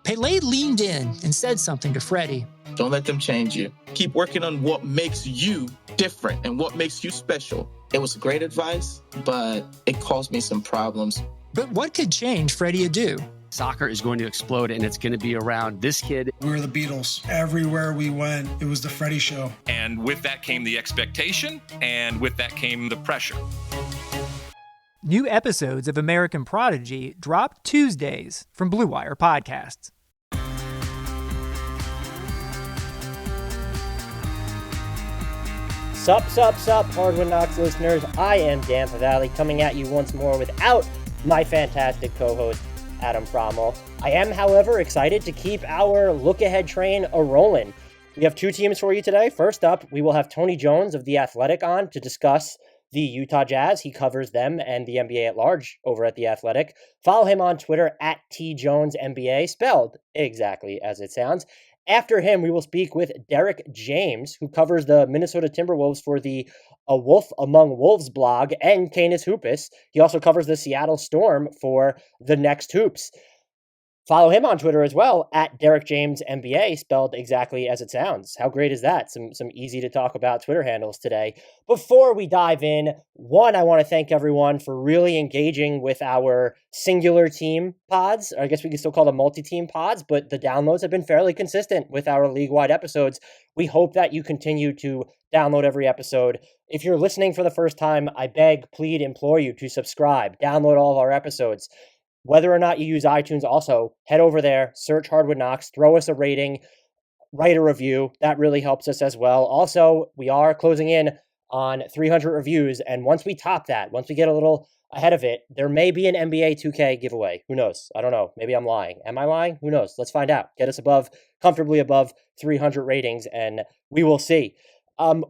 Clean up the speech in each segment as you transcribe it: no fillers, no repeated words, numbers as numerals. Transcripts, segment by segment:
Pele leaned in and said something to Freddie. Don't let them change you. Keep working on what makes you different and what makes you special. It was great advice, but it caused me some problems. But what could change Freddie Adu? Soccer is going to explode, and it's going to be around this kid. We were the Beatles. Everywhere we went, it was the Freddie show. And with that came the expectation, and with that came the pressure. New episodes of American Prodigy drop Tuesdays from Blue Wire Podcasts. Sup, Hardwood Knocks listeners. I am Dan Favale coming at you once more without my fantastic co-host, Adam Frommel. I am, however, excited to keep our look-ahead train a-rolling. We have two teams for you today. First up, we will have Tony Jones of The Athletic on to discuss the Utah Jazz. He covers them and the NBA at large over at The Athletic. Follow him on Twitter at TJonesNBA, spelled exactly as it sounds. After him, we will speak with Derek James, who covers the Minnesota Timberwolves for the A Wolf Among Wolves blog and Canis Hoopus. He also covers the Seattle Storm for The Next Hoops. Follow him on Twitter as well, at Derek James NBA, spelled exactly as it sounds. How great is that? Some easy to talk about Twitter handles today. Before we dive in, one, I want to thank everyone for really engaging with our singular team pods. Or I guess we can still call them multi-team pods, but the downloads have been fairly consistent with our league-wide episodes. We hope that you continue to download every episode. If you're listening for the first time, I beg, plead, implore you to subscribe, download all of our episodes. Whether or not you use iTunes, also head over there, search Hardwood Knocks, throw us a rating, write a review. That really helps us as well. Also, we are closing in on 300 reviews, and once we top that, once we get a little ahead of it, there may be an NBA 2K giveaway. Who knows? I don't know. Maybe I'm lying. Am I lying? Who knows? Let's find out. Get us comfortably above 300 ratings, and we will see.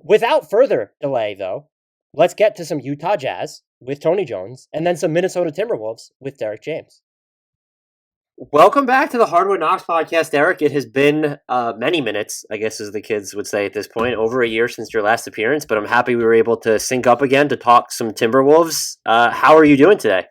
Without further delay, though, let's get to some Utah Jazz with Tony Jones, and then some Minnesota Timberwolves with Derek James. Welcome back to the Hardwood Knocks podcast, Derek. It has been many minutes, I guess as the kids would say at this point, over a year since your last appearance, but I'm happy we were able to sync up again to talk some Timberwolves. How are you doing today?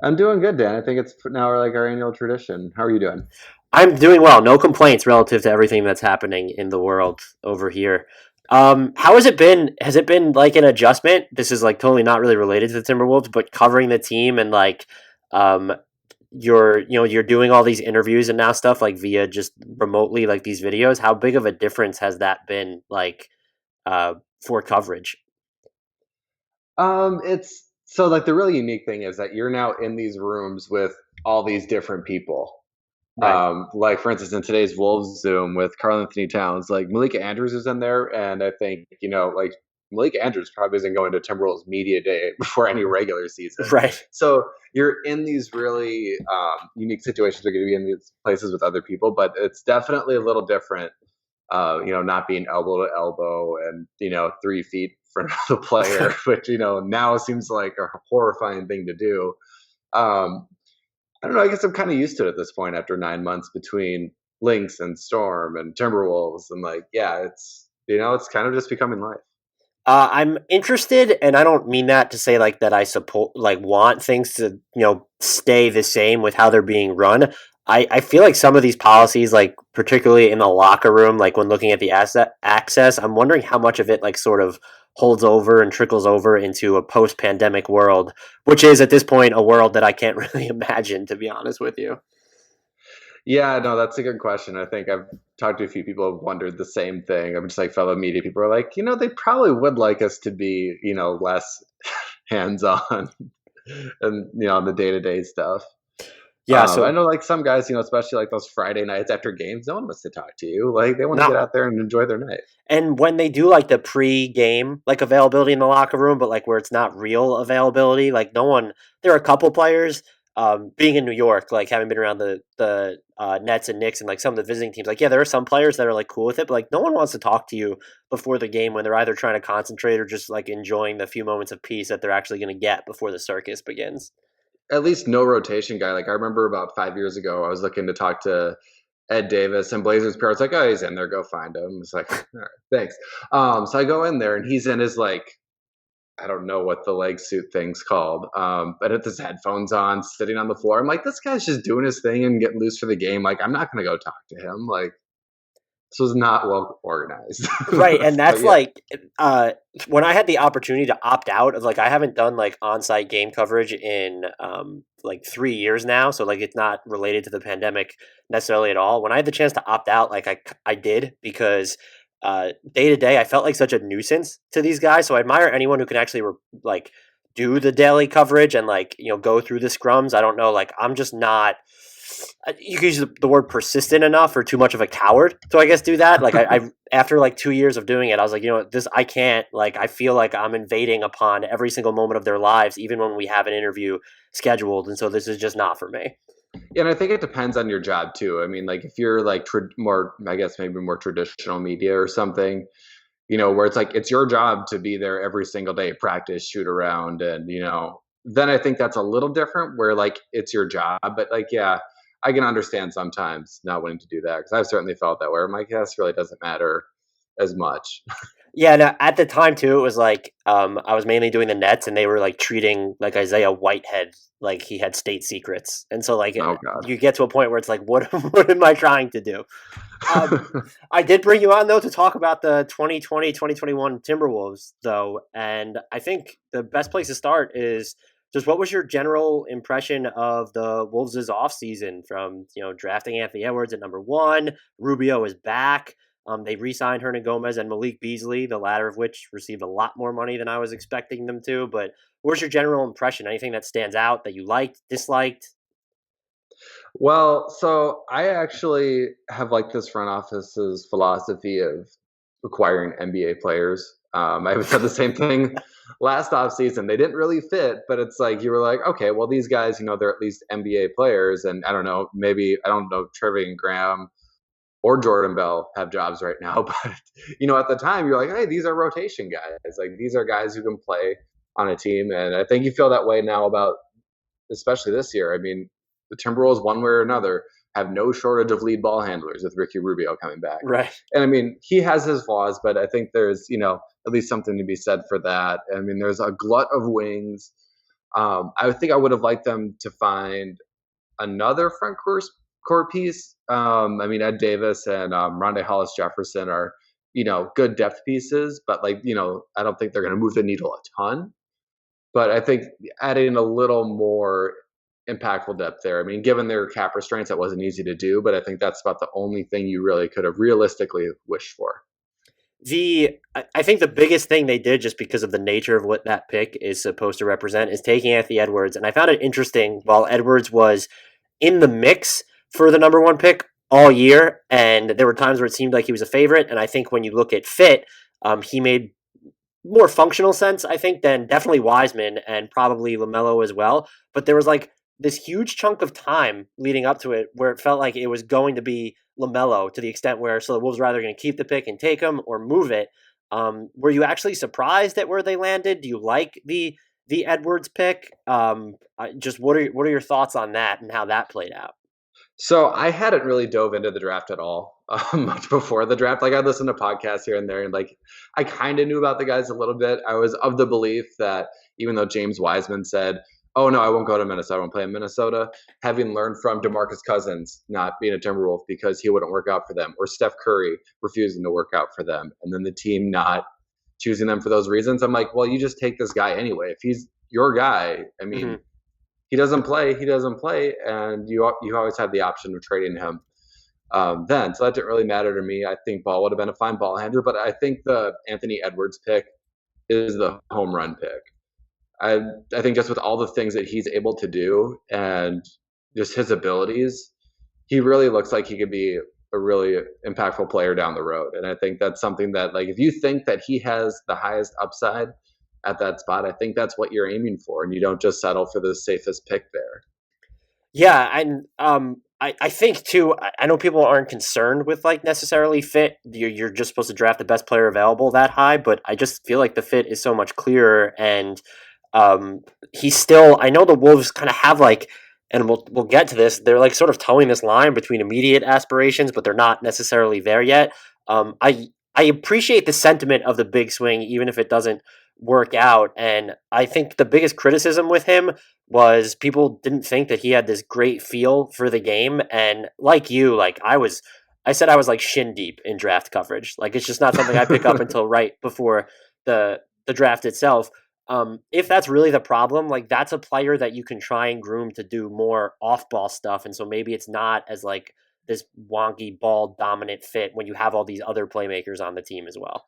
I'm doing good, Dan. I think it's now like our annual tradition. How are you doing? I'm doing well. No complaints relative to everything that's happening in the world over here. How has it been? Has it been like an adjustment? This is like totally not really related to the Timberwolves, but covering the team and like, you're doing all these interviews and now stuff like via just remotely, like these videos. How big of a difference has that been like, for coverage? It's so like the really unique thing is that you're now in these rooms with all these different people. Right. Like for instance, in today's Wolves Zoom with Karl-Anthony Towns, like Malik Andrews is in there, and I think like Malik Andrews probably isn't going to Timberwolves media day before any regular season. Right. So you're in these really unique situations. You're going to be in these places with other people, but it's definitely a little different. Not being elbow to elbow and 3 feet in front of the player, which now seems like a horrifying thing to do. I don't know. I guess I'm kind of used to it at this point after 9 months between Lynx and Storm and Timberwolves. And it's kind of just becoming life. I'm interested, and I don't mean that to say like that I support, like want things to, stay the same with how they're being run. I feel like some of these policies, like particularly in the locker room, like when looking at the asset access, I'm wondering how much of it like sort of holds over and trickles over into a post-pandemic world, which is at this point a world that I can't really imagine, to be honest with you. Yeah, no, that's a good question. I think I've talked to a few people who have wondered the same thing. I'm just like fellow media people are like, they probably would like us to be, less hands-on and, on the day-to-day stuff. Yeah, so I know like some guys, especially like those Friday nights after games, no one wants to talk to you. Like they want to get out there and enjoy their night. And when they do like the pre-game like availability in the locker room, but like where it's not real availability, like there are a couple players being in New York, like having been around the Nets and Knicks and like some of the visiting teams, like, yeah, there are some players that are like cool with it, but like no one wants to talk to you before the game when they're either trying to concentrate or just like enjoying the few moments of peace that they're actually going to get before the circus begins. At least no rotation guy. Like I remember about 5 years ago, I was looking to talk to Ed Davis and Blazers PR. It's like, oh, he's in there. Go find him. It's like, all right, thanks. So I go in there and he's in his like I don't know what the leg suit thing's called, but with his headphones on, sitting on the floor. I'm like, this guy's just doing his thing and getting loose for the game. Like, I'm not going to go talk to him. Like, this was not well organized. Right, and that's yeah. like when I had the opportunity to opt out of, like, I haven't done like on-site game coverage in like 3 years now, so like it's not related to the pandemic necessarily at all. When I had the chance to opt out, like I did, because day to day I felt like such a nuisance to these guys. So I admire anyone who can actually like do the daily coverage and, like, you know, go through the scrums. I don't know, like, I'm just not. You can use the word persistent enough, or too much of a coward to, I guess, do that. Like, I after like 2 years of doing it, I was like, you know what, this, I can't, like, I feel like I'm invading upon every single moment of their lives, even when we have an interview scheduled. And so this is just not for me. Yeah, and I think it depends on your job too. I mean, like, if you're like more, I guess maybe more traditional media or something, you know, where it's like, it's your job to be there every single day, practice, shoot around. And, you know, then I think that's a little different, where like it's your job. But like, yeah, I can understand sometimes not wanting to do that, because I've certainly felt that, where my guess really doesn't matter as much. Yeah, no, at the time too, it was like I was mainly doing the Nets, and they were like treating like Isaiah Whitehead like he had state secrets, and so like Oh God. you get to a point where it's like, what am I trying to do? I did bring you on though to talk about the 2020-2021 Timberwolves though, and I think the best place to start is just, what was your general impression of the Wolves' offseason, from, you know, drafting Anthony Edwards at number 1, Rubio is back. They re-signed Hernangomez and Malik Beasley, the latter of which received a lot more money than I was expecting them to. But what was your general impression? Anything that stands out that you liked, disliked? Well, so I actually have like this front office's philosophy of acquiring NBA players. I said the same thing last offseason. They didn't really fit, but it's like, you were like, okay, well, these guys, you know, they're at least NBA players. And I don't know, maybe, I don't know, Trevian Graham or Jordan Bell have jobs right now. But, you know, at the time, you're like, hey, these are rotation guys. Like, these are guys who can play on a team. And I think you feel that way now about, especially this year. I mean, the Timberwolves, one way or another, have no shortage of lead ball handlers with Ricky Rubio coming back. Right. And I mean, he has his flaws, but I think there's, you know, at least something to be said for that. I mean, there's a glut of wings. I think I would have liked them to find another front court piece. I mean, Ed Davis and Rondé Hollis Jefferson are, you know, good depth pieces, but, like, you know, I don't think they're going to move the needle a ton. But I think adding a little more impactful depth there. I mean, given their cap restraints, that wasn't easy to do, but I think that's about the only thing you really could have realistically wished for. I think the biggest thing they did, just because of the nature of what that pick is supposed to represent, is taking Anthony Edwards. And I found it interesting, while Edwards was in the mix for the number 1 pick all year, and there were times where it seemed like he was a favorite. And I think when you look at fit, he made more functional sense, I think, than definitely Wiseman and probably LaMelo as well. But there was like this huge chunk of time leading up to it where it felt like it was going to be LaMelo, to the extent where, so the Wolves were either going to keep the pick and take him or move it. Were you actually surprised at where they landed? Do you like the Edwards pick? Just what are your thoughts on that and how that played out? So I hadn't really dove into the draft at all much before the draft. Like, I listened to podcasts here and there, and like, I kind of knew about the guys a little bit. I was of the belief that even though James Wiseman said, oh no, I won't go to Minnesota, I won't play in Minnesota, having learned from DeMarcus Cousins not being a Timberwolf because he wouldn't work out for them, or Steph Curry refusing to work out for them, and then the team not choosing them for those reasons, I'm like, well, you just take this guy anyway. If he's your guy, I mean, he doesn't play, and you always have the option of trading him then. So that didn't really matter to me. I think Ball would have been a fine ball handler, but I think the Anthony Edwards pick is the home run pick. I think just with all the things that he's able to do and just his abilities, he really looks like he could be a really impactful player down the road. And I think that's something that, like, if you think that he has the highest upside at that spot, I think that's what you're aiming for, and you don't just settle for the safest pick there. Yeah, and I think too, I know people aren't concerned with like necessarily fit. You're just supposed to draft the best player available that high, but I just feel like the fit is so much clearer. And he's still, I know the Wolves kind of have like, and we'll get to this, they're like sort of towing this line between immediate aspirations, but they're not necessarily there yet. I appreciate the sentiment of the big swing, even if it doesn't work out. And I think the biggest criticism with him was people didn't think that he had this great feel for the game. And like you, like I said I was like shin deep in draft coverage. Like it's just not something I pick up until right before the draft itself. If that's really the problem, like that's a player that you can try and groom to do more off-ball stuff. And so maybe it's not as like this wonky ball dominant fit when you have all these other playmakers on the team as well.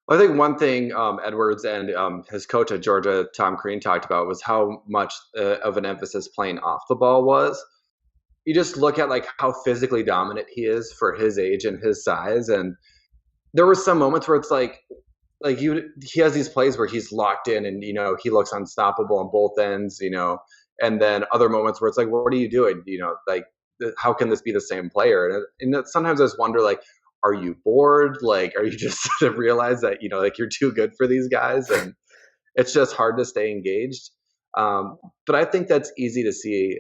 Well, I think one thing Edwards and his coach at Georgia, Tom Crean, talked about was how much of an emphasis playing off the ball was. You just look at like how physically dominant he is for his age and his size, and there were some moments where it's like he has these plays where he's locked in and, you know, he looks unstoppable on both ends, you know, and then other moments where it's like, what are you doing? You know, like, how can this be the same player? And sometimes I just wonder, like, are you bored? Like, are you just realize that, you know, like you're too good for these guys and it's just hard to stay engaged. But I think that's easy to see,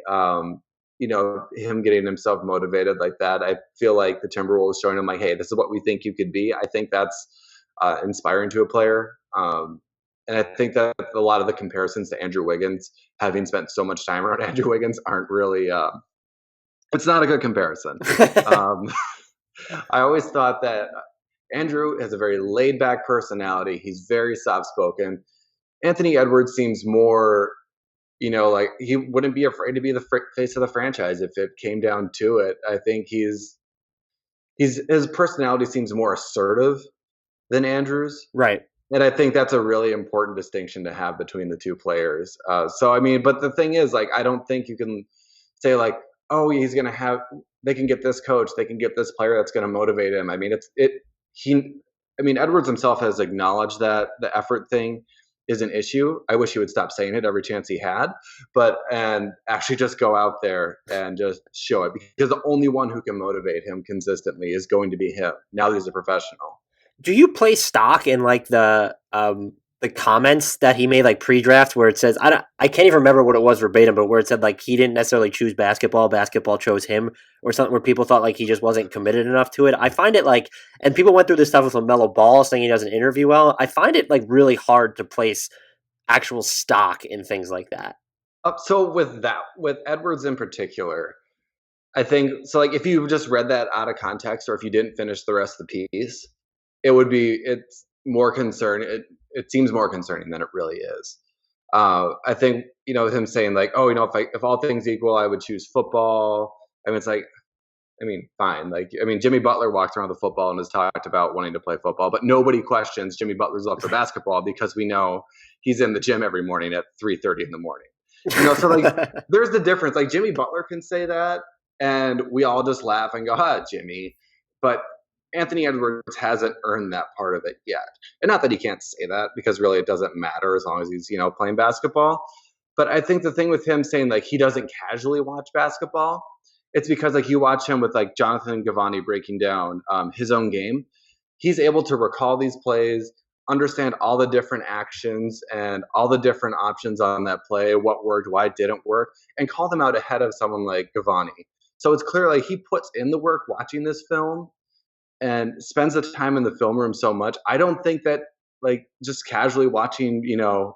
you know, him getting himself motivated like that. I feel like the Timberwolves showing him like, hey, this is what we think you could be. I think that's inspiring to a player. And I think that a lot of the comparisons to Andrew Wiggins, having spent so much time around Andrew Wiggins, aren't really, it's not a good comparison. I always thought that Andrew has a very laid back personality. He's very soft spoken. Anthony Edwards seems more, you know, like he wouldn't be afraid to be the face of the franchise if it came down to it. I think his personality seems more assertive than Andrew's. Right. And I think that's a really important distinction to have between the two players. So, I mean, but the thing is, like, I don't think you can say, like, oh, he's going to have – they can get this coach, they can get this player that's going to motivate him. I mean, Edwards himself has acknowledged that the effort thing is an issue. I wish he would stop saying it every chance he had, and actually just go out there and just show it, because the only one who can motivate him consistently is going to be him now that he's a professional. Do you place stock in like the comments that he made like pre-draft where it says I can't even remember what it was verbatim, but where it said like he didn't necessarily choose basketball chose him, or something where people thought like he just wasn't committed enough to it? I find it like, and people went through this stuff with LaMelo Ball saying he doesn't interview well. I find it like really hard to place actual stock in things like that. So with Edwards in particular, I think so. Like if you just read that out of context, or if you didn't finish the rest of the piece, it's more concerning. It seems more concerning than it really is. I think, you know, him saying like, oh, you know, if all things equal, I would choose football. I mean, it's like, I mean, fine. Like, I mean, Jimmy Butler walks around the football and has talked about wanting to play football, but nobody questions Jimmy Butler's love for basketball because we know he's in the gym every morning at 3:30 in the morning. You know, so like, there's the difference. Like Jimmy Butler can say that, and we all just laugh and go, Jimmy. But Anthony Edwards hasn't earned that part of it yet. And not that he can't say that, because really it doesn't matter as long as he's, you know, playing basketball. But I think the thing with him saying like he doesn't casually watch basketball, it's because like you watch him with like Jonathan Givony breaking down his own game. He's able to recall these plays, understand all the different actions and all the different options on that play, what worked, why it didn't work, and call them out ahead of someone like Givony. So it's clear like he puts in the work watching this film and spends the time in the film room so much. I don't think that like just casually watching, you know,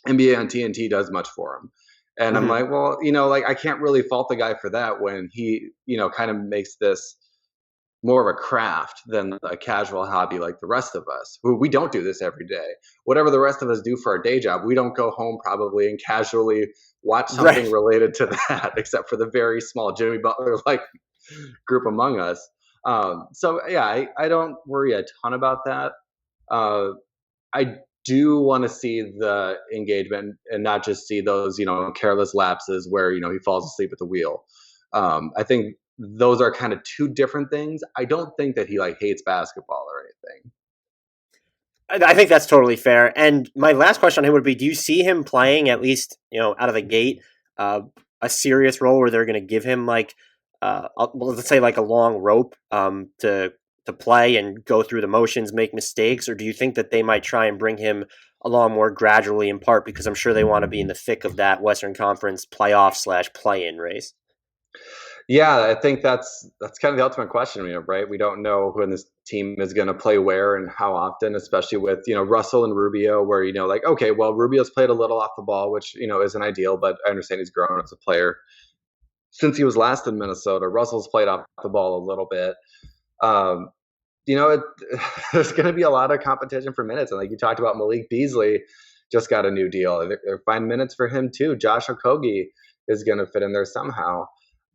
NBA on TNT does much for him. And I'm like, well, you know, like I can't really fault the guy for that when he, you know, kind of makes this more of a craft than a casual hobby like the rest of us. We don't do this every day. Whatever the rest of us do for our day job, we don't go home probably and casually watch something related to that, except for the very small Jimmy Butler like group among us. So yeah, I don't worry a ton about that. I do want to see the engagement and not just see those, you know, careless lapses where, you know, he falls asleep at the wheel. I think those are kind of two different things. I don't think that he like hates basketball or anything. I think that's totally fair. And my last question on him would be, do you see him playing at least, you know, out of the gate, a serious role where they're going to give him like, let's say like a long rope to play and go through the motions, make mistakes? Or do you think that they might try and bring him along more gradually, in part because I'm sure they want to be in the thick of that Western Conference playoff / play-in race? Yeah, I think that's kind of the ultimate question, right? We don't know when this team is going to play where and how often, especially with, Russell and Rubio, where, like, okay, well, Rubio's played a little off the ball, which, isn't ideal, but I understand he's grown as a player since he was last in Minnesota. Russell's played off the ball a little bit. Um, there's going to be a lot of competition for minutes. And like you talked about, Malik Beasley just got a new deal. They're fine minutes for him too. Josh Okogie is going to fit in there somehow.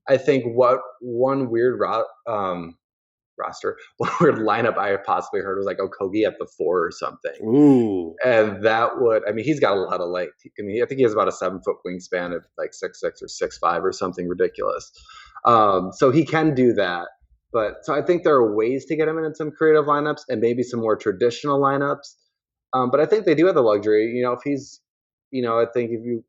I think one weird lineup I possibly heard was like Okogie at the 4 or something. Ooh. And that would, he's got a lot of length. I think he has about a 7-foot wingspan of like 6'6" or 6'5" or something ridiculous. So he can do that. But so I think there are ways to get him in some creative lineups and maybe some more traditional lineups. But I think they do have the luxury, if he's, I think if you,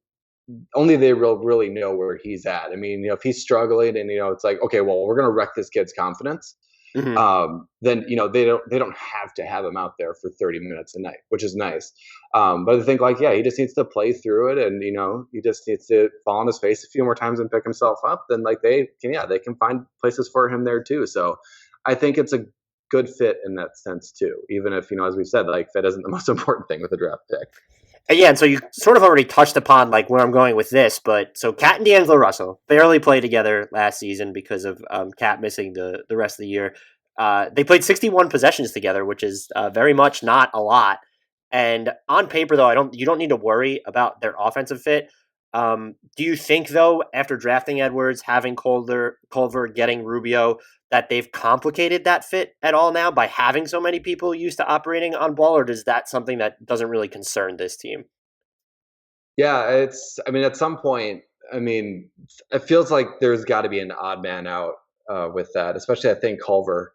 only they will really know where he's at. If he's struggling and, it's like, okay, well, we're going to wreck this kid's confidence. Mm-hmm. Then, they don't have to have him out there for 30 minutes a night, which is nice. But I think he just needs to play through it and, he just needs to fall on his face a few more times and pick himself up. Then they can find places for him there too. So I think it's a good fit in that sense too, even if, as we said, fit isn't the most important thing with a draft pick. Yeah, and so you sort of already touched upon where I'm going with this, but so Cat and D'Angelo Russell barely played together last season because of Cat missing the rest of the year. They played 61 possessions together, which is very much not a lot. And on paper, though, you don't need to worry about their offensive fit. Do you think, though, after drafting Edwards, having Culver, getting Rubio, that they've complicated that fit at all now by having so many people used to operating on ball, or is that something that doesn't really concern this team? Yeah, at some point, it feels like there's got to be an odd man out with that, especially I think Culver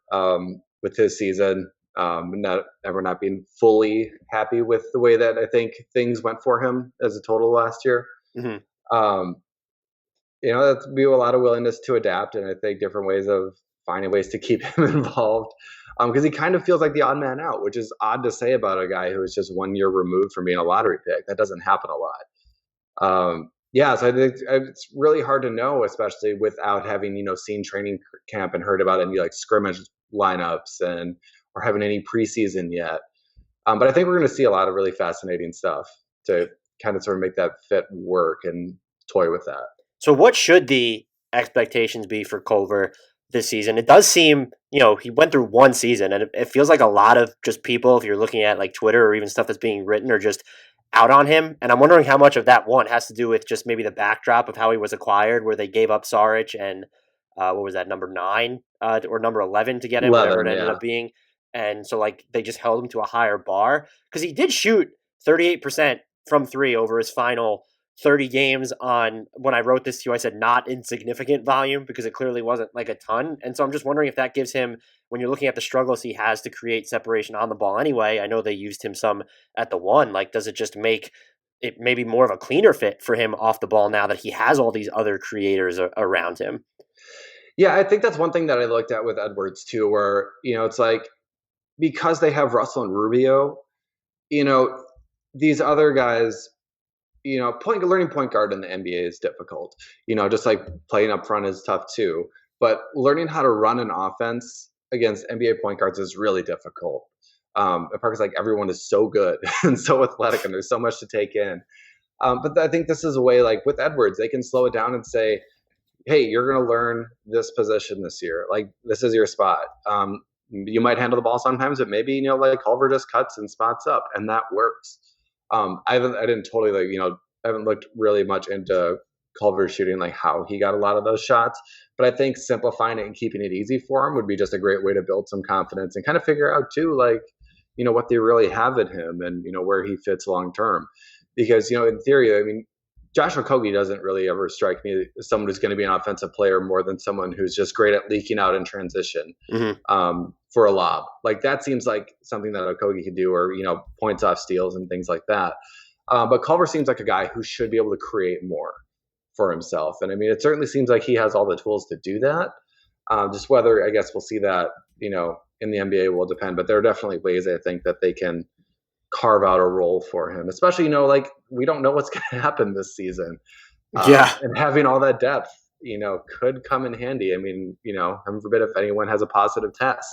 with his season, not being fully happy with the way that I think things went for him as a total last year. Mm-hmm. That's be a lot of willingness to adapt, and I think different ways of finding ways to keep him involved. Because he kind of feels like the odd man out, which is odd to say about a guy who is just 1 year removed from being a lottery pick. That doesn't happen a lot. So I think it's really hard to know, especially without having, seen training camp and heard about any scrimmage lineups or having any preseason yet. But I think we're going to see a lot of really fascinating stuff to kind of sort of make that fit work and toy with that. So what should the expectations be for Culver this season? It does seem, he went through one season, and it feels like a lot of just people, if you're looking at Twitter or even stuff that's being written, are just out on him. And I'm wondering how much of that one has to do with just maybe the backdrop of how he was acquired, where they gave up Saric and what was that, number 9 or number 11 to get him, whatever it ended up being. And so they just held him to a higher bar because he did shoot 38% from 3 over his final 30 games on, when I wrote this to you, I said not insignificant volume because it clearly wasn't a ton. And so I'm just wondering if that gives him, when you're looking at the struggles he has to create separation on the ball anyway, I know they used him some at the 1, does it just make it maybe more of a cleaner fit for him off the ball now that he has all these other creators around him? Yeah, I think that's one thing that I looked at with Edwards too, where, it's because they have Russell and Rubio, these other guys, learning point guard in the NBA is difficult. Just playing up front is tough too. But learning how to run an offense against NBA point guards is really difficult. Because everyone is so good and so athletic, and there's so much to take in. But I think this is a way, with Edwards, they can slow it down and say, "Hey, you're going to learn this position this year. This is your spot. You might handle the ball sometimes, but maybe Culver just cuts and spots up, and that works." I haven't looked really much into Culver shooting, how he got a lot of those shots, but I think simplifying it and keeping it easy for him would be just a great way to build some confidence and kind of figure out too, what they really have in him and, where he fits long term. Because, in theory, Josh Okogie doesn't really ever strike me as someone who's going to be an offensive player more than someone who's just great at leaking out in transition. Mm-hmm. For a lob. That seems like something that Okogie could do, or, points off steals and things like that. But Culver seems like a guy who should be able to create more for himself. And it certainly seems like he has all the tools to do that. Just whether, I guess we'll see that, in the NBA will depend, but there are definitely ways I think that they can carve out a role for him, especially, we don't know what's going to happen this season. Yeah. And having all that depth, could come in handy. I mean, heaven forbid if anyone has a positive test,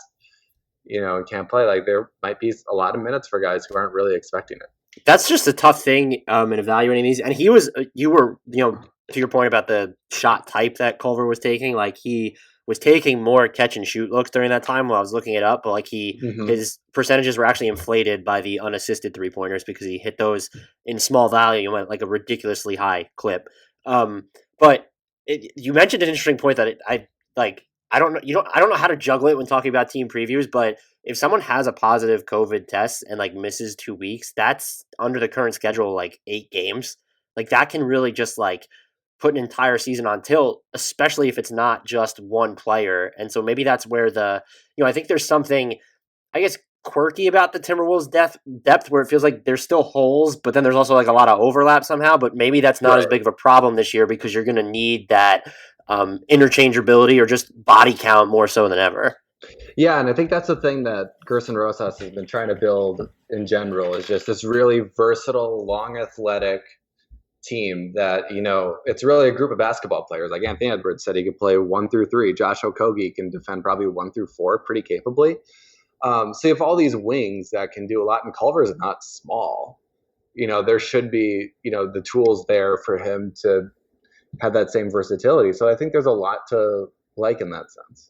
and can't play, like there might be a lot of minutes for guys who aren't really expecting it. That's just a tough thing in evaluating these. And you were, to your point about the shot type that Culver was taking, like he was taking more catch and shoot looks during that time while I was looking it up, but like his percentages were actually inflated by the unassisted 3-pointers because he hit those in small value at like a ridiculously high clip. But you mentioned an interesting point that I don't know. I don't know how to juggle it when talking about team previews, but if someone has a positive COVID test and like misses 2 weeks, that's under the current schedule, like 8 games. Like that can really just like put an entire season on tilt, especially if it's not just one player. And so maybe that's where I think there's something, I guess, quirky about the Timberwolves depth where it feels like there's still holes, but then there's also like a lot of overlap somehow. But maybe that's not as big of a problem this year because you're going to need that interchangeability or just body count more so than ever. Yeah, and I think that's the thing that Gerson Rosas has been trying to build in general is just this really versatile, long, athletic team that, it's really a group of basketball players. Like Anthony Edwards said, he could play 1 through 3. Josh Okogie can defend probably 1 through 4 pretty capably. So you have all these wings that can do a lot, and Culver's not small. There should be, the tools there for him to have that same versatility. So I think there's a lot to like in that sense.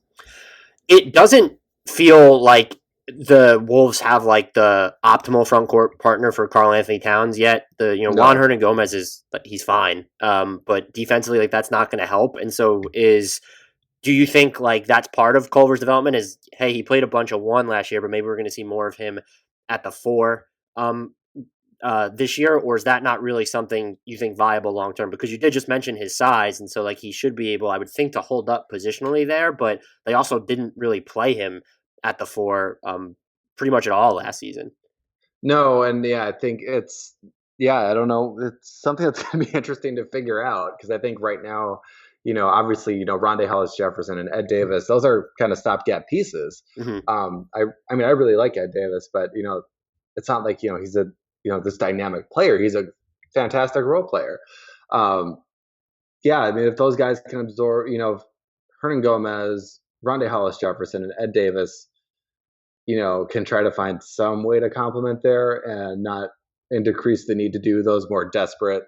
It doesn't feel like the Wolves have like the optimal front court partner for Karl-Anthony Towns yet. Juan Hernangomez he's fine. But defensively, like that's not going to help. And so do you think like that's part of Culver's development is, hey, he played a bunch of 1 last year, but maybe we're going to see more of him at the 4 this year, or is that not really something you think viable long term? Because you did just mention his size, and so like he should be able, I would think, to hold up positionally there, but they also didn't really play him at the 4 pretty much at all last season. No, and I think I don't know. It's something that's going to be interesting to figure out because I think right now, obviously, Rondae Hollis-Jefferson and Ed Davis, those are kind of stopgap pieces. Mm-hmm. I really like Ed Davis, but it's not like he's a this dynamic player. He's a fantastic role player. If those guys can absorb, Hernangomez, Rondae Hollis-Jefferson, and Ed Davis, can try to find some way to complement there and decrease the need to do those more desperate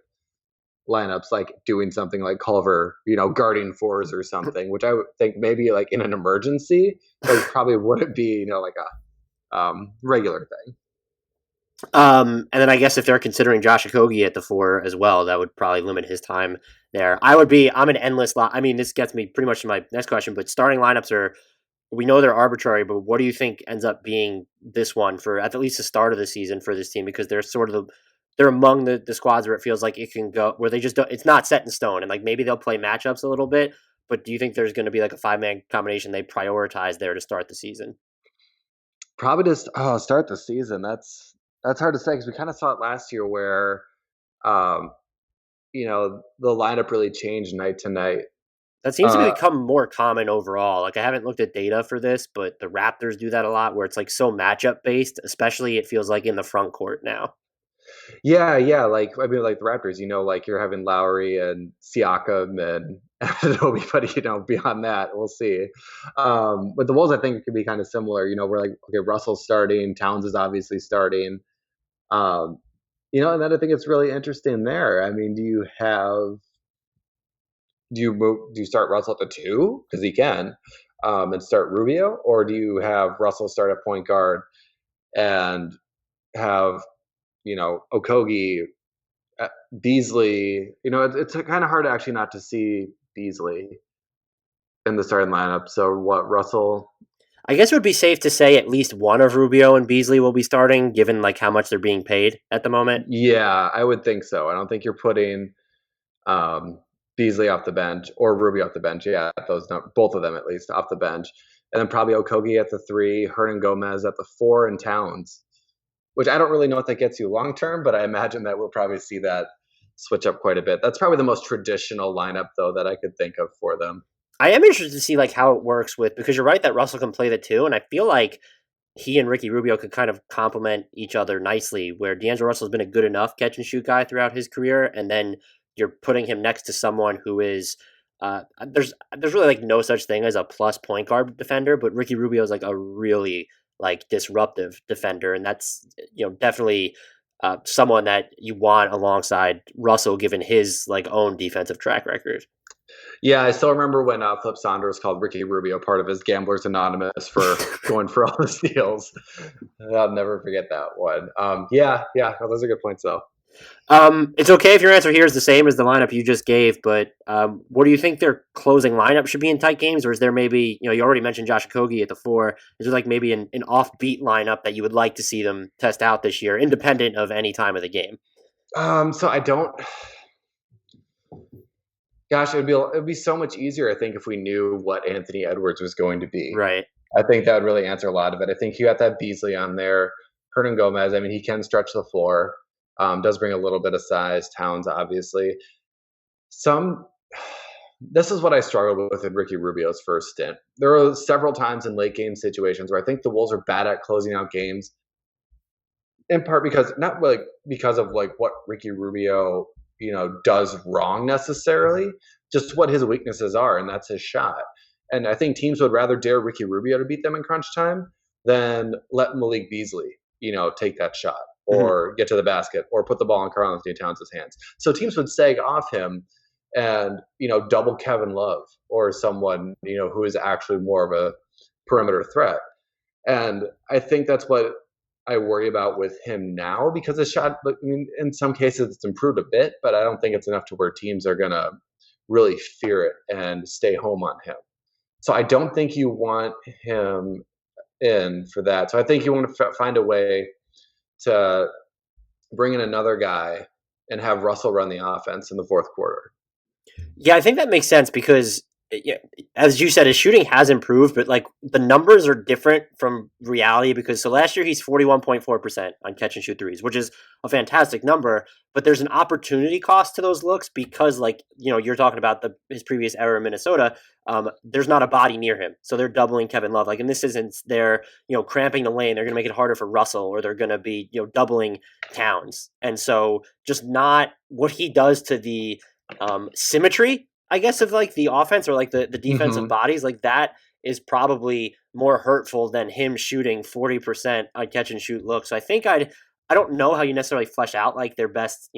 lineups, like doing something like Culver, guarding 4s or something, which I would think maybe like in an emergency, but probably wouldn't be, like a regular thing. And then I guess if they're considering Josh Okogie at the 4 as well, that would probably limit his time there. I'm an endless lot. I mean, this gets me pretty much to my next question, but starting lineups we know they're arbitrary, but what do you think ends up being this one for at least the start of the season for this team? Because they're sort of they're among the squads where it feels like it can go, where they just don't, it's not set in stone. And like maybe they'll play matchups a little bit, but do you think there's going to be like a 5-man combination they prioritize there to start the season? Probably just start the season. That's hard to say because we kind of saw it last year where, the lineup really changed night to night. That seems to become more common overall. Like I haven't looked at data for this, but the Raptors do that a lot where it's like so matchup based, especially it feels like in the front court now. Yeah. Like the Raptors, like you're having Lowry and Siakam and Anunoby, but beyond that, we'll see. But the Wolves, I think it could be kind of similar. We're like, okay, Russell's starting, Towns is obviously starting. And then I think it's really interesting there. I mean, do you start Russell at the 2 because he can, and start Rubio, or do you have Russell start at point guard and have Okogie, Beasley? It's kind of hard actually not to see Beasley in the starting lineup. So what, Russell? I guess it would be safe to say at least one of Rubio and Beasley will be starting, given like how much they're being paid at the moment. Yeah, I would think so. I don't think you're putting Beasley off the bench or Rubio off the bench. Yeah, both of them at least off the bench, and then probably Okogie at the 3, Hernangomez at the 4, and Towns. Which I don't really know what that gets you long term, but I imagine that we'll probably see that switch up quite a bit. That's probably the most traditional lineup, though, that I could think of for them. I am interested to see like how it works because you're right that Russell can play the 2, and I feel like he and Ricky Rubio could kind of complement each other nicely, where D'Angelo Russell's been a good enough catch and shoot guy throughout his career, and then you're putting him next to someone who is There's really like no such thing as a plus point guard defender, but Ricky Rubio is like a really like disruptive defender, and that's definitely someone that you want alongside Russell, given his like own defensive track record. Yeah, I still remember when Flip Saunders called Ricky Rubio part of his Gamblers Anonymous for going for all the steals. I'll never forget that one. Yeah, those are good points though. It's okay if your answer here is the same as the lineup you just gave, but what do you think their closing lineup should be in tight games? Or is there maybe, you already mentioned Josh Okogie at the 4. Is there like maybe an offbeat lineup that you would like to see them test out this year, independent of any time of the game? So I don't. Gosh, it'd be so much easier, I think, if we knew what Anthony Edwards was going to be. Right. I think that would really answer a lot of it. I think you got that Beasley on there, Hernangomez. I mean, he can stretch the floor. Does bring a little bit of size. Towns, obviously. This is what I struggled with in Ricky Rubio's first stint. There were several times in late game situations where I think the Wolves are bad at closing out games. In part because of what Ricky Rubio does wrong necessarily, just what his weaknesses are, and that's his shot. And I think teams would rather dare Ricky Rubio to beat them in crunch time than let Malik Beasley, take that shot or get to the basket or put the ball in Karl-Anthony Towns' hands. So teams would sag off him and, double Kevin Love or someone, who is actually more of a perimeter threat. And I think that's what I worry about with him now, because his shot, in some cases it's improved a bit, but I don't think it's enough to where teams are going to really fear it and stay home on him. So I don't think you want him in for that. So I think you want to find a way to bring in another guy and have Russell run the offense in the fourth quarter. Yeah, I think that makes sense because, as you said, his shooting has improved, but like the numbers are different from reality because last year he's 41.4% on catch and shoot threes, which is a fantastic number, but there's an opportunity cost to those looks because you're talking about his previous era in Minnesota. There's not a body near him. So they're doubling Kevin Love. Like in this instance, they're, cramping the lane. They're going to make it harder for Russell, or they're going to be, doubling Towns. And so just not what he does to the symmetry, I guess, of like the offense or like the defensive bodies, like that is probably more hurtful than him shooting 40% on catch and shoot looks. So I think I don't know how you necessarily flesh out like their best,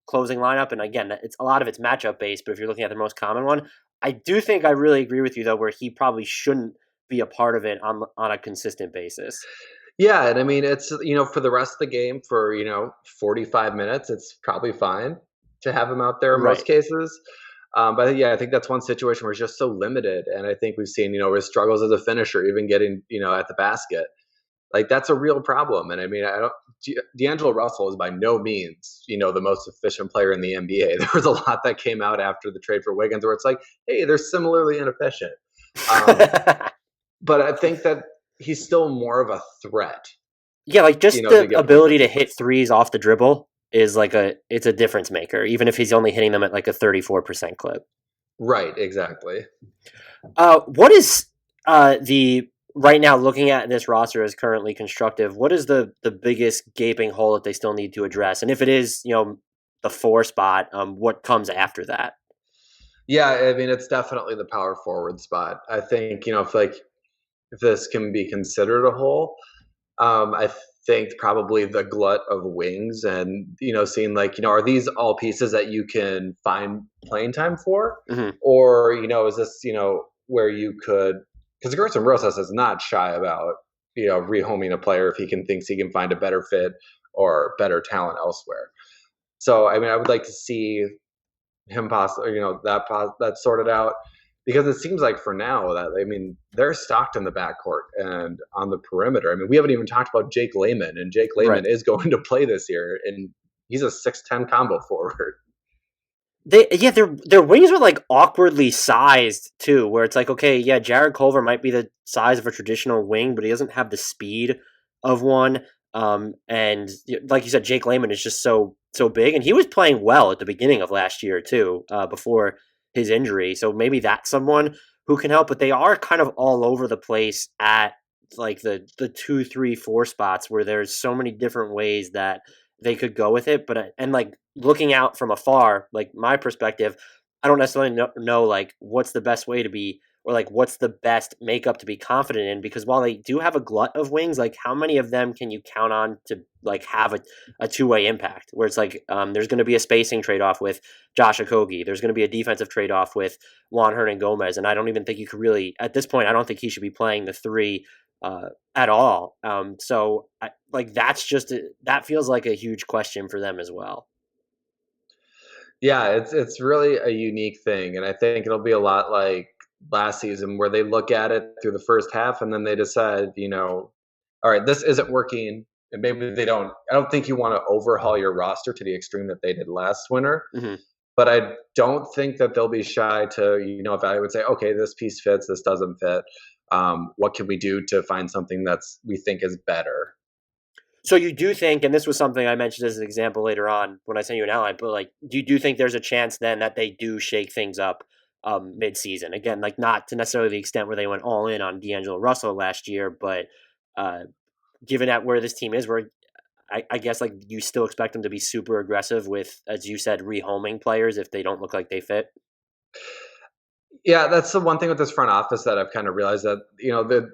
closing lineup. And again, it's a lot of it's matchup based, but if you're looking at the most common one, I do think I really agree with you though, where he probably shouldn't be a part of it on a consistent basis. Yeah. And I mean, it's, for the rest of the game for, 45 minutes, it's probably fine to have him out there in most cases. But yeah, I think that's one situation where he's just so limited. And I think we've seen, his struggles as a finisher, even getting, at the basket. Like that's a real problem. And I mean, D'Angelo Russell is by no means, the most efficient player in the NBA. There was a lot that came out after the trade for Wiggins where it's like, hey, they're similarly inefficient. But I think that he's still more of a threat. Yeah, like just the ability to hit threes off the dribble is like it's a difference maker, even if he's only hitting them at like a 34% clip. Right, exactly. What is right now, looking at this roster as currently constructive, what is the biggest gaping hole that they still need to address? And if it is, the 4 spot, what comes after that? Yeah, I mean, it's definitely the power forward spot. I think, if this can be considered a hole, I think probably the glut of wings and, seeing like, are these all pieces that you can find playing time for? Or, is this, where you could, because Gerson Rosas is not shy about, rehoming a player if he thinks he can find a better fit or better talent elsewhere. So, I mean, I would like to see him possibly, that sorted out. Because it seems like for now that, I mean, they're stocked in the backcourt and on the perimeter. I mean, we haven't even talked about Jake Layman, and Jake Layman is going to play this year, and he's a 6'10" combo forward. Their wings are like awkwardly sized too, where it's like, okay, yeah, Jarrett Culver might be the size of a traditional wing, but he doesn't have the speed of one. And like you said, Jake Layman is just so big, and he was playing well at the beginning of last year too, before his injury. So maybe that's someone who can help, but they are kind of all over the place at like the 2, 3, 4 spots where there's so many different ways that they could go with it. But, and like looking out from afar, like my perspective, I don't necessarily know like what's the best way to be, or like what's the best makeup to be confident in, because while they do have a glut of wings, like how many of them can you count on to like have a two-way impact where it's like there's going to be a spacing trade-off with Josh Okogie, there's going to be a defensive trade-off with Juan Hernangomez, and I don't even think you could really, at this point, I don't think he should be playing the three at all. So that feels like a huge question for them as well. Yeah, it's really a unique thing, and I think it'll be a lot like last season where they look at it through the first half and then they decide, all right, this isn't working, and maybe they don't. I don't think you want to overhaul your roster to the extreme that they did last winter, but I don't think that they'll be shy to evaluate, say, okay, this piece fits, this doesn't fit. What can we do to find something we think is better? So you do think, and this was something I mentioned as an example later on when I sent you an outline, but like, do you think there's a chance then that they do shake things up mid-season? Again, like not to necessarily the extent where they went all in on D'Angelo Russell last year, but given at where this team is, where I guess like you still expect them to be super aggressive with, as you said, rehoming players if they don't look like they fit? Yeah, that's the one thing with this front office that I've kind of realized that,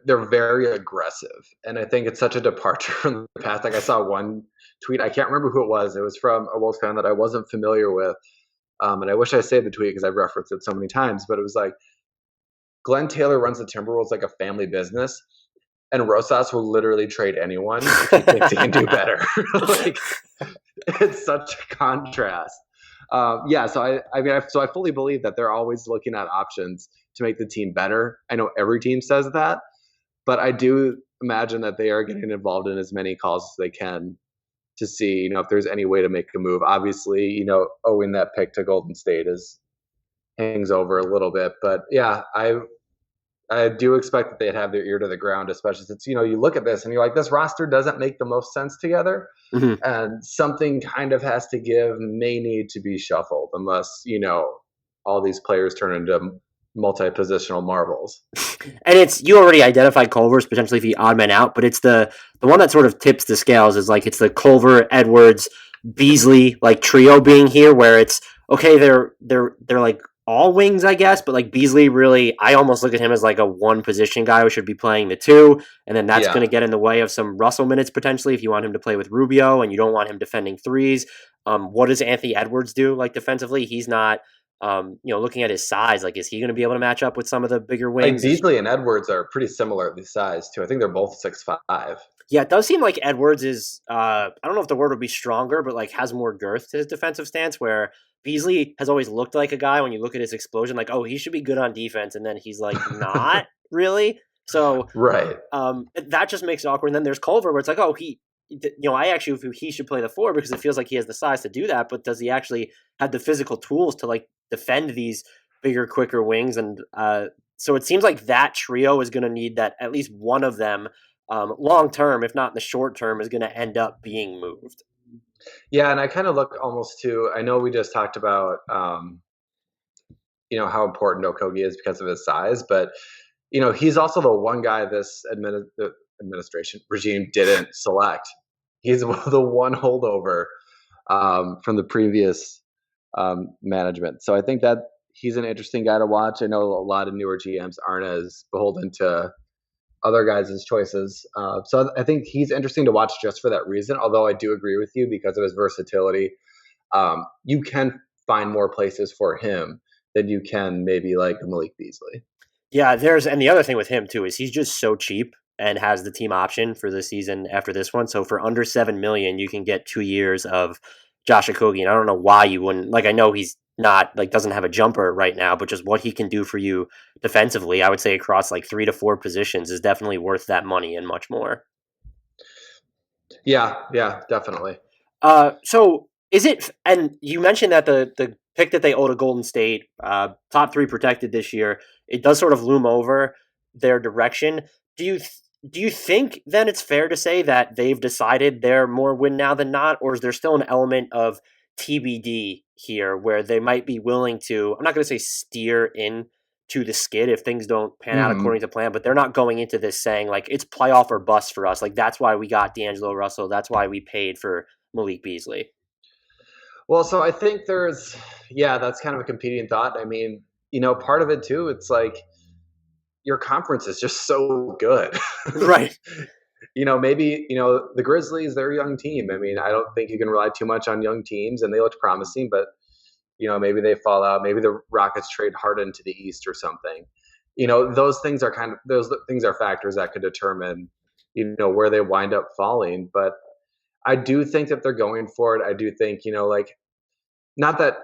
they're very aggressive. And I think it's such a departure from the past. Like I saw one tweet, I can't remember who it was. It was from a Wolves fan that I wasn't familiar with. And I wish I saved the tweet because I've referenced it so many times, but it was like, Glenn Taylor runs the Timberwolves like a family business, and Rosas will literally trade anyone if he thinks he can do better. Like, it's such a contrast. So I fully believe that they're always looking at options to make the team better. I know every team says that, but I do imagine that they are getting involved in as many calls as they can to see, if there's any way to make a move. Obviously, owing that pick to Golden State hangs over a little bit, but yeah, I do expect that they'd have their ear to the ground, especially since, you look at this and you're like, this roster doesn't make the most sense together. And something kind of has to give, may need to be shuffled unless, all these players turn into multi-positional marvels. And you already identified Culver as potentially the odd man out, but it's the one that sort of tips the scales is like, it's the Culver, Edwards, Beasley, like trio being here where it's, okay, they're like all wings, I guess, but like Beasley really, I almost look at him as like a one position guy who should be playing the two, and then that's going to get in the way of some Russell minutes potentially if you want him to play with Rubio and you don't want him defending threes. What does Anthony Edwards do like defensively? He's not, looking at his size, like is he going to be able to match up with some of the bigger wings? Like Beasley and Edwards are pretty similar in size too. I think they're both 6'5". Yeah, it does seem like Edwards is, I don't know if the word would be stronger, but like has more girth to his defensive stance, where Beasley has always looked like a guy when you look at his explosion, like, oh, he should be good on defense, and then he's like not really. So right, that just makes it awkward. And then there's Culver, where it's like, oh, I actually feel he should play the four because it feels like he has the size to do that, but does he actually have the physical tools to like defend these bigger, quicker wings? And so it seems like that trio is going to need that at least one of them, long term, if not in the short term, is going to end up being moved. Yeah, and I kind of look almost to, I know we just talked about, how important Okogie is because of his size, but, he's also the one guy this administration regime didn't select. He's the one holdover from the previous management. So I think that he's an interesting guy to watch. I know a lot of newer GMs aren't as beholden to other guys' choices. So I think he's interesting to watch just for that reason, although I do agree with you because of his versatility. You can find more places for him than you can maybe like Malik Beasley. Yeah, and the other thing with him too is he's just so cheap and has the team option for the season after this one. So for under $7 million, you can get 2 years of Josh Okogie. And I don't know why you wouldn't, like, I know he's not like doesn't have a jumper right now, but just what he can do for you defensively, I would say across like 3 to 4 positions is definitely worth that money and much more. Yeah, definitely. So is it, and you mentioned that the pick that they owe to Golden State, top 3 protected this year, it does sort of loom over their direction. Do you think then it's fair to say that they've decided they're more win now than not, or is there still an element of TBD here where they might be willing to, I'm not going to say steer in to the skid if things don't pan out according to plan, but they're not going into this saying like it's playoff or bust for us. Like that's why we got D'Angelo Russell. That's why we paid for Malik Beasley. Well, so I think that's kind of a competing thought. I mean, part of it too, it's like your conference is just so good. Right. Maybe, the Grizzlies, they're a young team. I mean, I don't think you can rely too much on young teams, and they looked promising, but, maybe they fall out. Maybe the Rockets trade Harden to the East or something. Those things are factors that could determine, where they wind up falling. But I do think that they're going for it. I do think, not that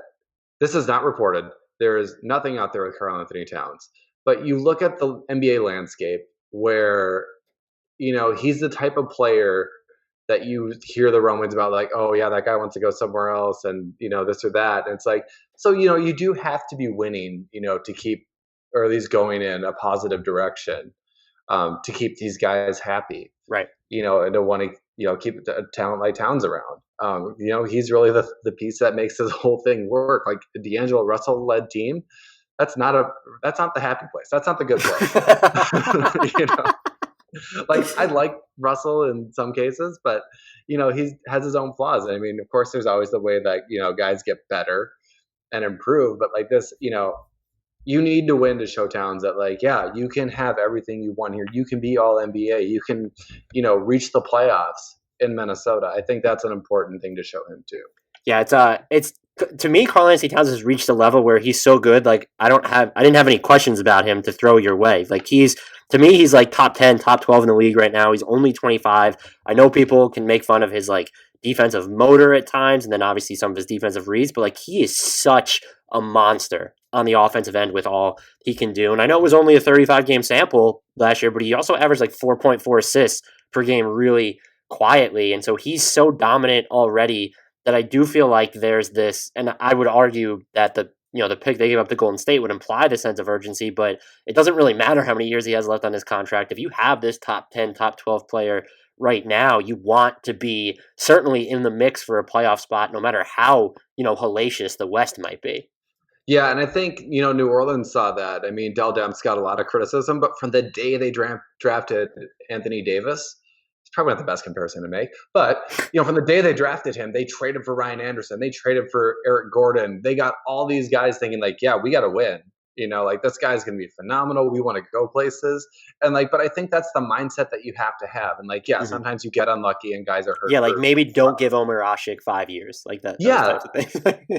this is not reported. There is nothing out there with Karl-Anthony Towns. But you look at the NBA landscape where, he's the type of player that you hear the rumblings about, like, oh, yeah, that guy wants to go somewhere else and, this or that. And it's like, so, you do have to be winning, to keep, or at least going in a positive direction to keep these guys happy. Right. And to want to, keep a talent like Towns around. He's really the piece that makes this whole thing work. Like a D'Angelo Russell led team, that's not the happy place. That's not the good place. Like I like Russell in some cases, but he has his own flaws. I mean, of course, there's always the way that guys get better and improve. But like this, you need to win to show Towns that, like, yeah, you can have everything you want here. You can be all NBA. You can, reach the playoffs in Minnesota. I think that's an important thing to show him too. Yeah, it's to me, Karl-Anthony Towns has reached a level where he's so good. Like I didn't have any questions about him to throw your way. Like he's like top 10, top 12 in the league right now. He's only 25. I know people can make fun of his like defensive motor at times, and then obviously some of his defensive reads, but like he is such a monster on the offensive end with all he can do. And I know it was only a 35 game sample last year, but he also averaged like 4.4 assists per game really quietly. And so he's so dominant already that I do feel like there's this, and I would argue that the pick they gave up to Golden State would imply the sense of urgency, but it doesn't really matter how many years he has left on his contract. If you have this top 10, top 12 player right now, you want to be certainly in the mix for a playoff spot, no matter how, hellacious the West might be. Yeah, and I think, New Orleans saw that. I mean, Dell Demps got a lot of criticism, but from the day they drafted Anthony Davis, it's probably not the best comparison to make, but, from the day they drafted him, they traded for Ryan Anderson. They traded for Eric Gordon. They got all these guys thinking like, yeah, we got to win. Like this guy's going to be phenomenal. We want to go places. And like, but I think that's the mindset that you have to have. And like, yeah, sometimes you get unlucky and guys are hurt. Yeah. Like maybe don't give Omer Asik 5 years like that. Yeah.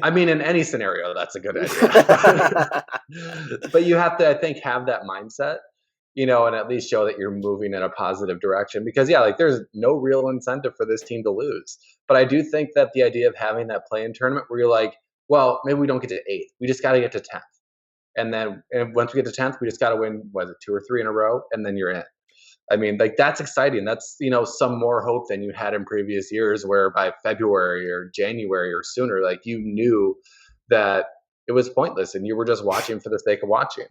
I mean, in any scenario, that's a good idea. But you have to, I think, have that mindset, and at least show that you're moving in a positive direction because yeah, like there's no real incentive for this team to lose. But I do think that the idea of having that play-in tournament where you're like, well, maybe we don't get to 8th. We just got to get to 10th. And then once we get to 10th, we just got to win, 2 or 3 in a row, and then you're in. I mean, like that's exciting. That's, some more hope than you had in previous years where by February or January or sooner, like you knew that it was pointless and you were just watching for the sake of watching.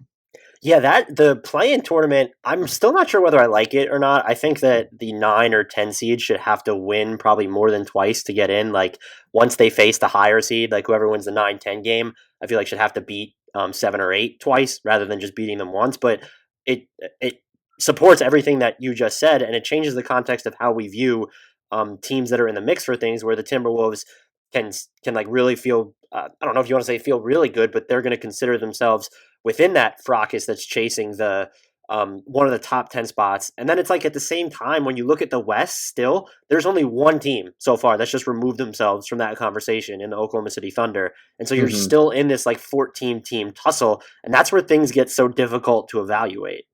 Yeah, the play-in tournament, I'm still not sure whether I like it or not. I think that the 9 or 10 seed should have to win probably more than twice to get in. Like once they face the higher seed, like whoever wins the 9-10 game, I feel like should have to beat 7 or 8 twice rather than just beating them once. But it supports everything that you just said, and it changes the context of how we view teams that are in the mix for things, where the Timberwolves can like really feel, I don't know if you want to say feel really good, but they're going to consider themselves within that fracas that's chasing the one of the top 10 spots. And then it's like at the same time, when you look at the West still, there's only one team so far that's just removed themselves from that conversation in the Oklahoma City Thunder. And so you're still in this like 14-team tussle, and that's where things get so difficult to evaluate.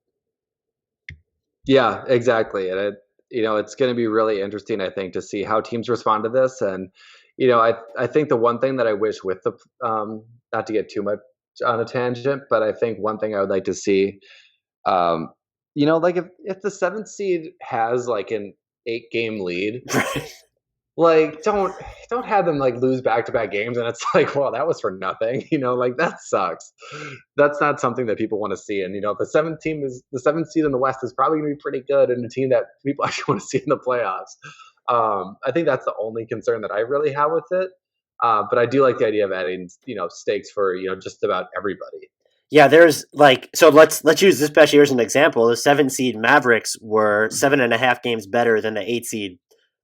Yeah, exactly. And it's going to be really interesting, I think, to see how teams respond to this. And, I think the one thing that I wish with the, not to get too much on a tangent, but I think one thing I would like to see, like if the 7th seed has like an 8-game lead, like don't have them like lose back-to-back games and it's like, well, that was for nothing, like that sucks. That's not something that people want to see. And the 7th seed in the West is probably gonna be pretty good and a team that people actually want to see in the playoffs. I think that's the only concern that I really have with it. But I do like the idea of adding, stakes for, just about everybody. Yeah, there's like, so let's use this past year as an example. The 7 seed Mavericks were 7.5 games better than the 8 seed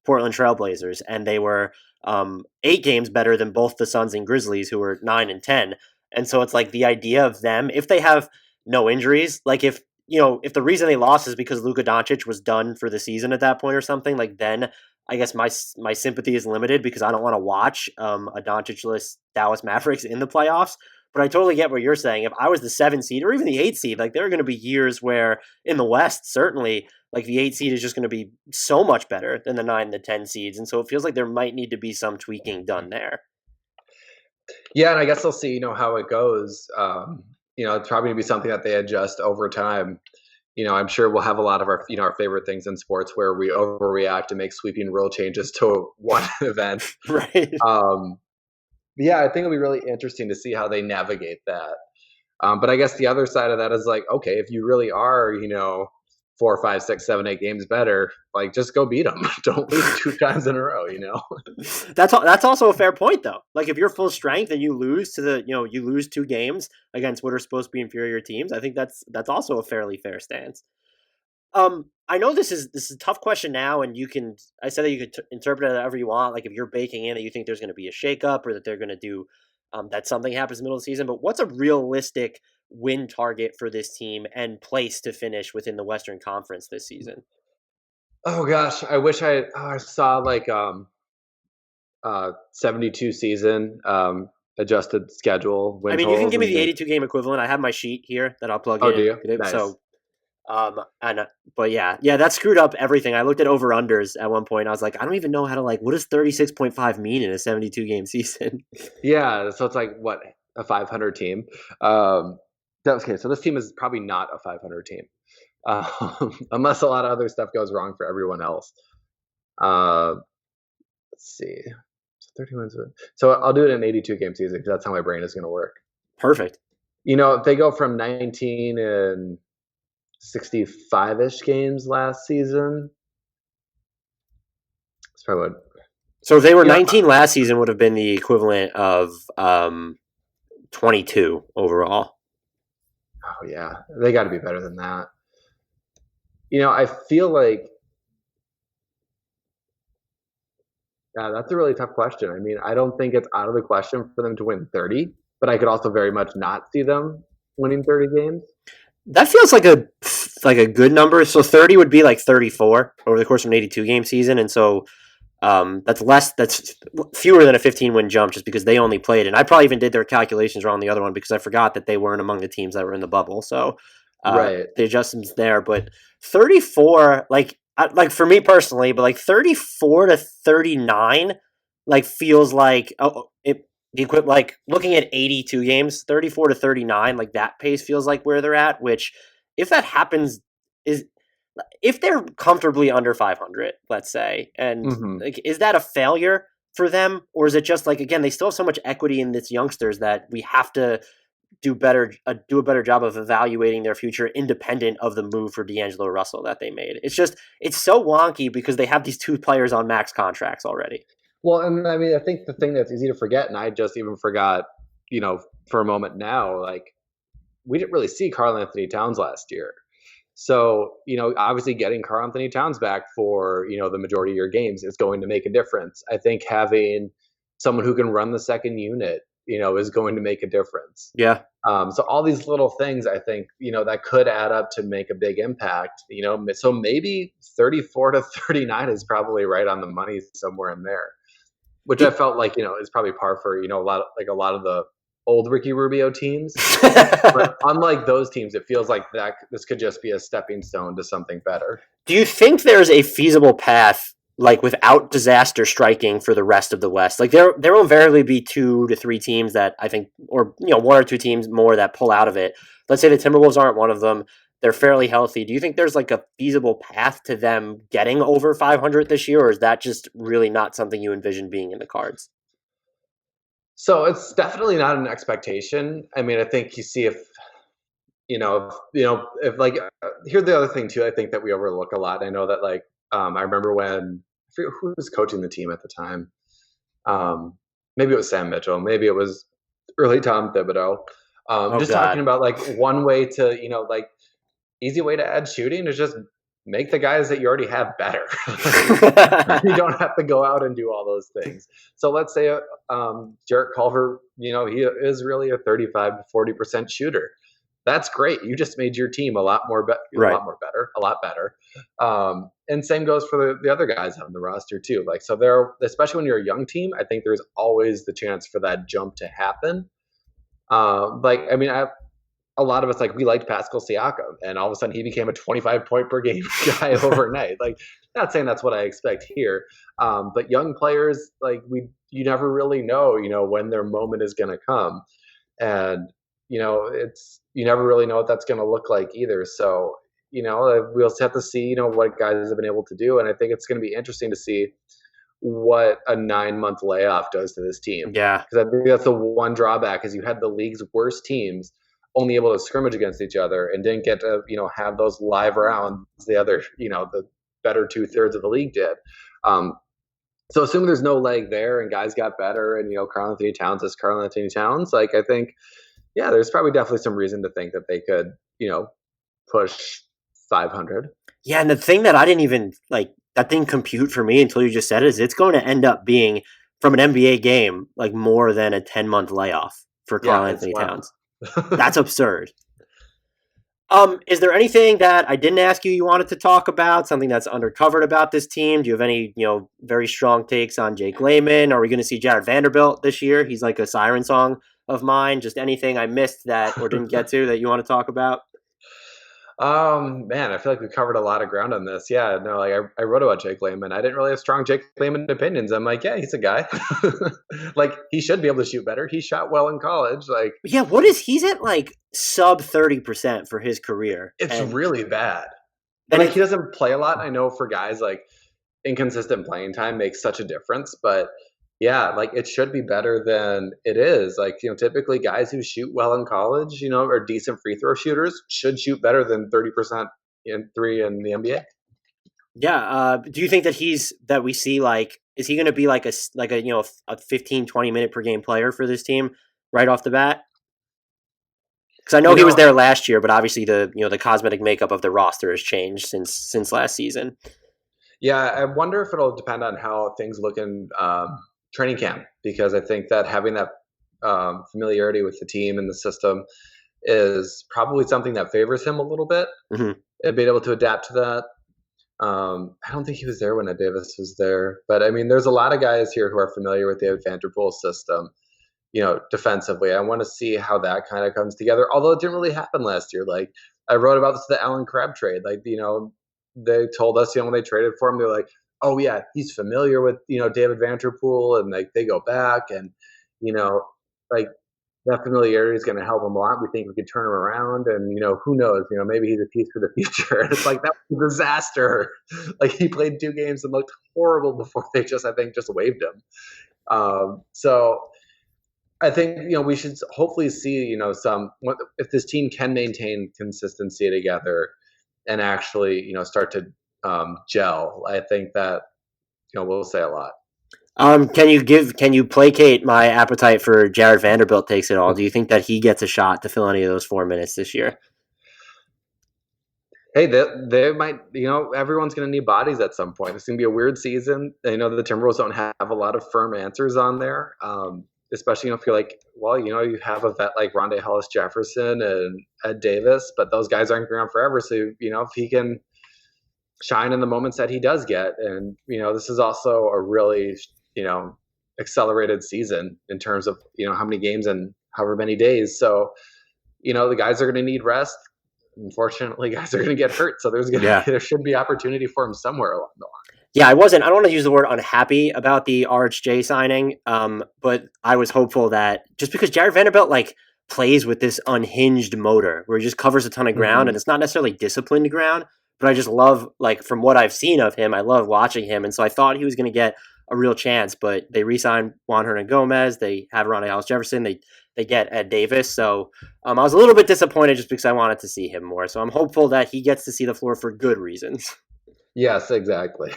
Portland Trailblazers, and they were 8 games better than both the Suns and Grizzlies, who are 9 and 10. And so it's like the idea of them, if they have no injuries, like if the reason they lost is because Luka Doncic was done for the season at that point or something, like then I guess my sympathy is limited because I don't want to watch a Doncic-less Dallas Mavericks in the playoffs. But I totally get what you're saying. If I was the 7 seed or even the 8 seed, like there are going to be years where in the West, certainly, like the 8 seed is just going to be so much better than the 9 and the 10 seeds. And so it feels like there might need to be some tweaking done there. Yeah, and I guess they'll see, how it goes. It's probably going to be something that they adjust over time. I'm sure we'll have a lot of our, our favorite things in sports where we overreact and make sweeping rule changes to one event. Right. Yeah, I think it'll be really interesting to see how they navigate that. But I guess the other side of that is like, okay, if you really are, 4, 5, 6, 7, 8 games better, like just go beat them. Don't lose 2 times in a row, That's also a fair point though. Like if you're full strength and you lose to you lose 2 games against what are supposed to be inferior teams, I think that's also a fairly fair stance. I know this is a tough question now, and I said that you could interpret it however you want. Like if you're baking in that you think there's going to be a shakeup or that they're going to do that something happens in the middle of the season. But what's a realistic win target for this team and place to finish within the Western Conference this season? Oh gosh, I wish I saw like 72 season adjusted schedule. I mean, you can give me the 82 game equivalent. I have my sheet here that I'll plug in. Oh, do you? Nice. So. But yeah, that screwed up everything. I looked at over-unders at one point. I was like, I don't even know how to what does 36.5 mean in a 72 game season? Yeah. So it's like what, a 500 team. Okay. So this team is probably not a 500 team. Unless a lot of other stuff goes wrong for everyone else. Let's see. So 31. So I'll do it in an 82 game season because that's how my brain is going to work. Perfect. If they go from 19 and 65-ish games last season. That's probably what. So if they were 19 last season, would have been the equivalent of 22 overall. Oh yeah, they got to be better than that. I feel like that's a really tough question. I mean, I don't think it's out of the question for them to win 30, but I could also very much not see them winning 30 games. That feels like a good number. So 30 would be like 34 over the course of an 82 game season, and so that's fewer than a 15-win jump just because they only played. And I probably even did their calculations wrong on the other one because I forgot that they weren't among the teams that were in the bubble. So right, the adjustments there, but 34, like for me personally, but like 34 to 39, like feels like the equip like looking at 82 games, 34 to 39, like that pace feels like where they're at, which if that happens if they're comfortably under 500, let's say, and like, is that a failure for them? Or is it just like, again, they still have so much equity in these youngsters that we have to do a better job of evaluating their future independent of the move for D'Angelo Russell that they made. It's so wonky because they have these 2 players on max contracts already. Well, and I mean, I think the thing that's easy to forget, and I just even forgot, for a moment now, like we didn't really see Karl-Anthony Towns last year. So, obviously getting Karl-Anthony Towns back for, the majority of your games is going to make a difference. I think having someone who can run the second unit, is going to make a difference. Yeah. So all these little things, I think, that could add up to make a big impact, so maybe 34 to 39 is probably right on the money somewhere in there. Which I felt like, is probably par for, a lot of the old Ricky Rubio teams. But unlike those teams, it feels like that this could just be a stepping stone to something better. Do you think there's a feasible path, like without disaster striking for the rest of the West? Like there will invariably be 2 to 3 teams that I think, or 1 or 2 teams more that pull out of it. Let's say the Timberwolves aren't one of them. They're fairly healthy. Do you think there's like a feasible path to them getting over 500 this year, or is that just really not something you envision being in the cards? So it's definitely not an expectation. I mean, I think you see if like here's the other thing too. I think that we overlook a lot. I know that like I remember when I forget who was coaching the team at the time. Maybe it was Sam Mitchell. Maybe it was early Tom Thibodeau. Talking about like one way to like. Easy way to add shooting is just make the guys that you already have better. You don't have to go out and do all those things. So let's say Jarrett Culver, he is really a 35 to 40% shooter. That's great. You just made your team a lot better. And same goes for the other guys on the roster too. Like, so especially when you're a young team, I think there's always the chance for that jump to happen. A lot of us, we liked Pascal Siakam, and all of a sudden he became a 25-point per game guy overnight. Not saying that's what I expect here, but young players, you never really know, when their moment is going to come, and you never really know what that's going to look like either. So we'll have to see what guys have been able to do, and I think it's going to be interesting to see what a 9-month layoff does to this team. Yeah, because I think that's the one drawback is you had the league's worst teams only able to scrimmage against each other and didn't get to, have those live rounds the other, the better 2/3 of the league did. So assuming there's no leg there and guys got better and, Karl-Anthony Towns is Karl-Anthony Towns, I think, there's probably definitely some reason to think that they could, push 500. Yeah, and the thing that I didn't even, that didn't compute for me until you just said it, is it's going to end up being, from an NBA game, more than a 10-month layoff for Karl-Anthony Towns. That's absurd. Is there anything that I didn't ask you wanted to talk about? Something that's undercovered about this team? Do you have any, very strong takes on Jake Layman? Are we going to see Jarrett Vanderbilt this year? He's like a siren song of mine. Just anything I missed that or didn't get to that you want to talk about? Man, I feel like we covered a lot of ground on this. Yeah, no, I wrote about Jake Layman. I didn't really have strong Jake Layman opinions. I'm like, yeah, he's a guy. He should be able to shoot better. He shot well in college. Yeah, he's at sub 30% for his career. It's really bad. And he doesn't play a lot. I know for guys, inconsistent playing time makes such a difference, but yeah, it should be better than it is. Typically guys who shoot well in college, are decent free throw shooters should shoot better than 30% in three in the NBA. Yeah. Do you think that we see, is he going to be a 15, 20 minute per game player for this team right off the bat? Because I know he was there last year, but obviously the cosmetic makeup of the roster has changed since last season. Yeah. I wonder if it'll depend on how things look in, training camp, because I think that having that familiarity with the team and the system is probably something that favors him a little bit, and being able to adapt to that. I don't think he was there when Ed Davis was there, but there's a lot of guys here who are familiar with the Vanderpool system, defensively. I want to see how that kind of comes together, although it didn't really happen last year. I wrote about this, the Allen Crabbe trade. They told us, when they traded for him, they're like, oh yeah, he's familiar with, David Vanderpool, and they go back, and, that familiarity is going to help him a lot. We think we could turn him around, and, who knows, maybe he's a piece for the future. And it's that was a disaster. He played 2 games and looked horrible before they just waived him. So I think, we should hopefully see, if this team can maintain consistency together and actually, start to gel. I think that, we'll say a lot. Can you placate my appetite for Jarrett Vanderbilt takes it all? Do you think that he gets a shot to fill any of those 4 minutes this year? Hey, they might, everyone's going to need bodies at some point. It's going to be a weird season. The Timberwolves don't have a lot of firm answers on there. Especially if you're you have a vet like Rondé Hollis-Jefferson and Ed Davis, but those guys aren't around forever. So, if he can shine in the moments that he does get. And, this is also a really, accelerated season in terms of, how many games and however many days. So, the guys are going to need rest. Unfortunately, guys are going to get hurt. So there should be opportunity for him somewhere along the line. Yeah, I don't want to use the word unhappy about the RHJ signing, but I was hopeful that just because Jarrett Vanderbilt plays with this unhinged motor where he just covers a ton of ground, and it's not necessarily disciplined ground, but I just love, from what I've seen of him, I love watching him. And so I thought he was going to get a real chance, but they re-signed Juan Hernangomez. They have Rondé Hollis-Jefferson. They get Ed Davis. So I was a little bit disappointed just because I wanted to see him more. So I'm hopeful that he gets to see the floor for good reasons. Yes, exactly.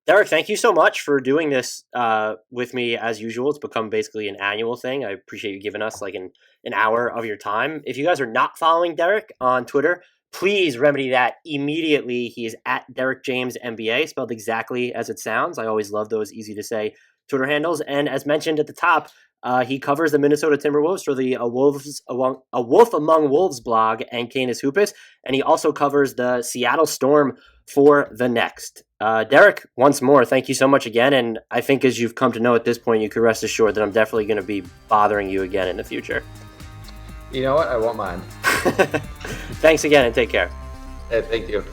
Derek, thank you so much for doing this with me as usual. It's become basically an annual thing. I appreciate you giving us an hour of your time. If you guys are not following Derek on Twitter, Please remedy that immediately. He is at Derek James NBA, spelled exactly as it sounds. I always love those easy to say Twitter handles. And as mentioned at the top, he covers the Minnesota Timberwolves for the A Wolf Among Wolves blog and Canis Hoopus, and he also covers the Seattle Storm for The Next. Derek, once more, thank you so much again, and I think as you've come to know at this point, you can rest assured that I'm definitely going to be bothering you again in the future. You know what? I won't mind. Thanks again, and take care. Hey, thank you.